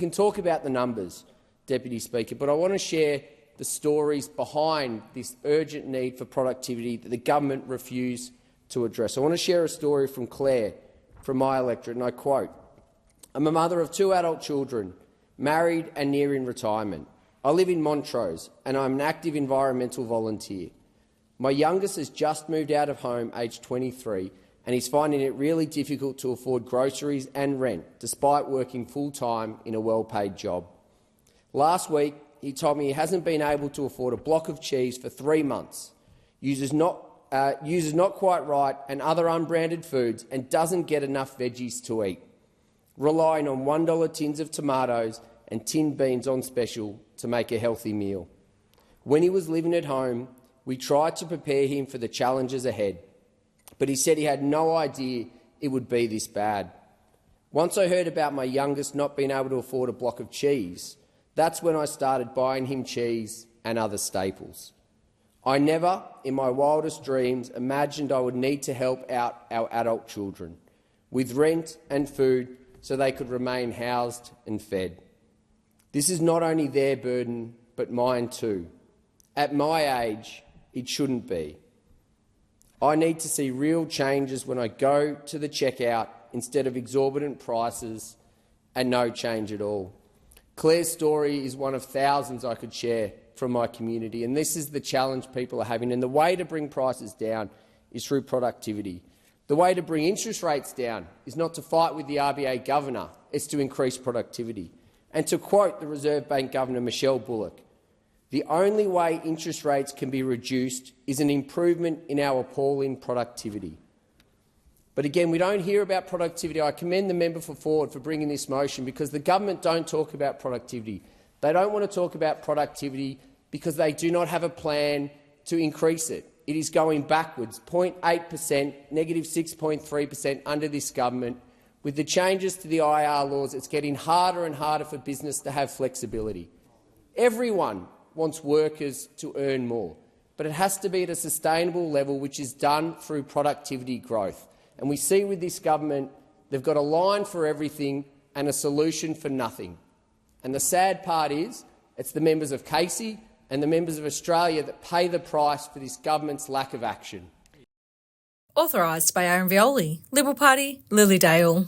can talk about the numbers, Deputy Speaker, but I want to share the stories behind this urgent need for productivity that the government refused to address. I want to share a story from Claire, from my electorate, and I quote, "I'm a mother of 2 adult children, married and nearing retirement. I live in Montrose and I'm an active environmental volunteer. My youngest has just moved out of home, aged 23, and he's finding it really difficult to afford groceries and rent, despite working full-time in a well-paid job. Last week, he told me he hasn't been able to afford a block of cheese for 3 months, uses not quite right and other unbranded foods, and doesn't get enough veggies to eat, relying on $1 tins of tomatoes and tinned beans on special to make a healthy meal. When he was living at home, we tried to prepare him for the challenges ahead, but he said he had no idea it would be this bad. Once I heard about my youngest not being able to afford a block of cheese, that's when I started buying him cheese and other staples. I never, in my wildest dreams, imagined I would need to help out our adult children with rent and food so they could remain housed and fed. This is not only their burden, but mine too. At my age, it shouldn't be. I need to see real changes when I go to the checkout instead of exorbitant prices and no change at all." Claire's story is one of thousands I could share from my community, and this is the challenge people are having. And the way to bring prices down is through productivity. The way to bring interest rates down is not to fight with the RBA governor, it's to increase productivity. And to quote the Reserve Bank Governor Michelle Bullock, "The only way interest rates can be reduced is an improvement in our appalling productivity." But again, we don't hear about productivity. I commend the member for Ford for bringing this motion, because the government don't talk about productivity. They don't want to talk about productivity because they do not have a plan to increase it. It is going backwards, 0.8%, negative 6.3% under this government. With the changes to the IR laws, it's getting harder and harder for business to have flexibility. Everyone wants workers to earn more, but it has to be at a sustainable level, which is done through productivity growth. And we see with this government, they've got a line for everything and a solution for nothing. And the sad part is, it's the members of Casey and the members of Australia that pay the price for this government's lack of action. Authorised by Aaron Violi, Liberal Party, Lilydale.